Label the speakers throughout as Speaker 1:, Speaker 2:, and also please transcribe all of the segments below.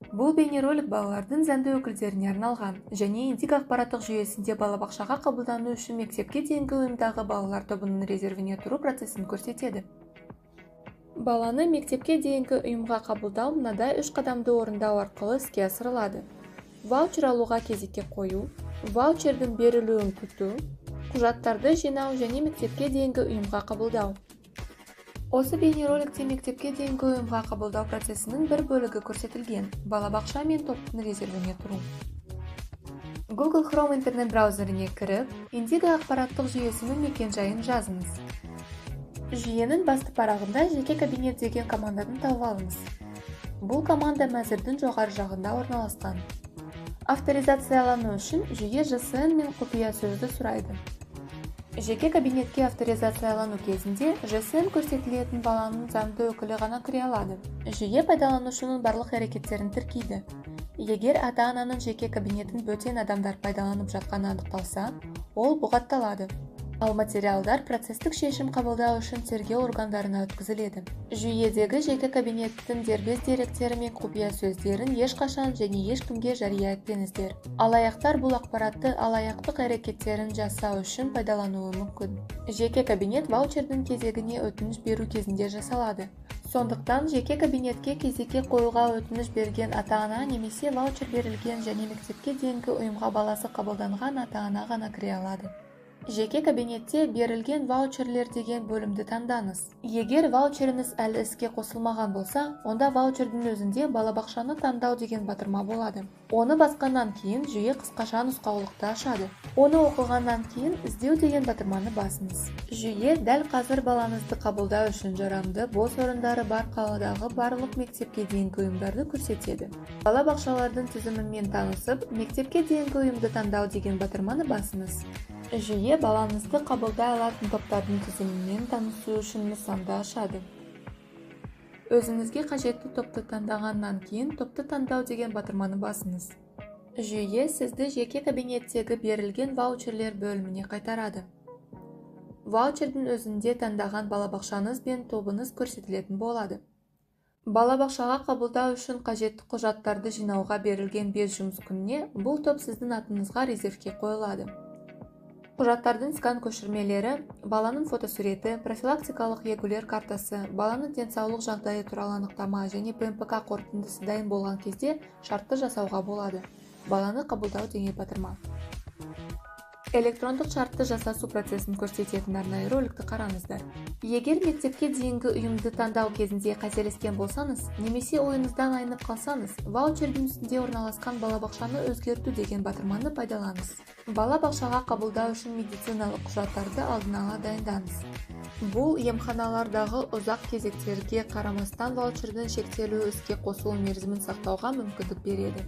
Speaker 1: Бұл бейнеролик балалардың заңды өкілдеріне арналған және индик ақпараттық жүйесінде балабақшаға қабылдану үшін мектепке дейінгі ұйымдағы балалар тобының резервіне тұру процесін көрсетеді. Баланы мектепке дейінгі ұйымға қабылдау мынадай 3 қадамды орындау арқылы іске асырылады. Ваучер алуға кезекке қою, ваучердің берілуін күту, құжаттарды жинау және мектепке дейінгі ұйымға қабылдау. Осы бейнероликте мектепке дейінгі ұйымға қабылдау процесінің бір бөлігі көрсетілген. Балабақша мен топтың резервіне тұру. Google Chrome интернет браузеріне кіріп, индиго ақпараттық жүйесінің мекен-жайын жазыңыз. Жүйенің басты парағында жеке кабинет деген команданы тауып алыңыз. Бұл команда мәзірдің жоғары жағында орналасқан. Авторизациялану үшін жүйе JSON мен құпия сөзді сұрайды. Жеке кабинетке авторизациялану кезінде JSON көрсетілетін баланың заңды өкілі ғана кіре алады. Жүйе пайдаланушының барлық әрекеттерін тіркейді. Егер ата-ананың жеке кабинетін бөтен адамдар пайдаланып жатқаны анықталса, ол бұғатталады. Ал материалдар процестік шешім қабылдау үшін тергеу органдарына өткізіледі. Жүйедегі жеке кабинеттің дербес деректері мен құпия сөздерін ешқашан және ешкімге жария етпеңіздер. Алаяқтар бұл ақпаратты алаяқтық әрекеттерін жасау үшін пайдалануы мүмкін. Жеке кабинет ваучердің кезегіне өтініш беру кезінде жасалады. Сондықтан жеке кабинетке кезекке қоюға өтініш берген ата-ана немесе ваучер берілген және мектепке дейінгі ұйымға баласы қабылданған ата-ана ғана кіре алады. Жеке кабинетте берілген ваучерлер деген бөлімді таңдаңыз. Егер ваучеріңіз әлі іске қосылмаған болса, онда ваучердің өзінде балабақшаны таңдау деген батырма болады. Оны басқаннан кейін жүйе қысқаша нұсқаулықты ашады. Оны оқығаннан кейін іздеу деген батырманы басыңыз. Жүйе дәл қазір балаңызды қабылдау үшін жарамды бос орындары бар қаладағы барлық мектепке дейінгі ұйымдарды көрсетеді. Балабақшалардың тізімімен танысып, мектепке дейінгі ұйымды таңдау деген батырманы басыңыз. Жүйе балаңызды қабылдай алатын топтардың тізімімен танысу үшін нысанды ашады. Өзіңізге қажетті топты таңдағаннан кейін топты таңдау деген батырманы басыңыз. Жүйе сізді жеке кабинеттегі берілген ваучерлер бөліміне қайтарады. Ваучердің өзінде таңдаған балабақшаңыз бен тобыңыз көрсетілетін болады. Балабақшаға қабылдау үшін қажетті құжаттарды жинауға берілген 5 жұмыс күніне бұл топ сіздің атыңызға резервке қойылады. Құжаттардың скан көшірмелері, баланың фотосуреті, профилактикалық егулер картасы, баланың денсаулық жағдайы туралы анықтама және ПМПК қорытындысы дайын болған кезде шартты жасауға болады. Баланы қабылдау деген батырма. Электрондық шартты жасасу процесін көрсететін арнайы роликті қараңыздар. Егер мектепке дейінгі ұйымды таңдау кезінде қателескен болсаңыз, немесе ойыңыздан айнып қалсаңыз, ваучердің үстінде орналасқан балабақшаны өзгерту деген батырманы пайдаланыңыз. Балабақшаға қабылдау үшін медициналық құжаттарды алдын ала дайындаңыз. Бұл емханалардағы ұзақ кезектерге қарамастан ваучердің шектелуі іске қосылу мерзімін сақтауға мүмкіндік береді.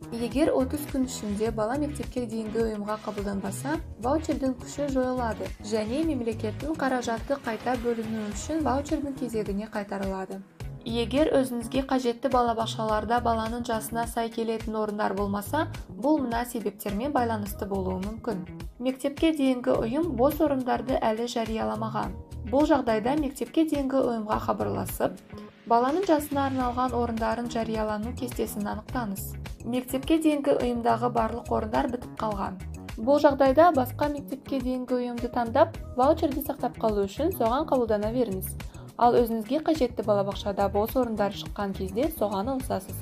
Speaker 1: Егер 30 күн ішінде бала мектепке дейінгі ұйымға қабылданбаса, ваучердің күші жойылады және мемлекеттің қаражаты қайта бөліну үшін ваучердің кезегіне қайтарылады. Егер өзіңізге қажетті балабақшаларда баланың жасына сай келетін орындар болмаса, бұл мына себептермен байланысты болуы мүмкін. Мектепке дейінгі ұйым бос орындарды әлі жарияламаған. Бұл жағдайда мектепке дейінгі ұйымға хабарласып, баланың жасына арналған орындарын жариялану кестесін анықтаңыз. Мектепке дейінгі ұйымдағы барлық орындар бітіп қалған. Бұл жағдайда басқа мектепке дейінгі ұйымды таңдап, ваучерді сақтап қалу үшін соған қабылдана беріңіз. Ал өзіңізге қажетті балабақшада бос орындар шыққан кезде соған ауысасыз.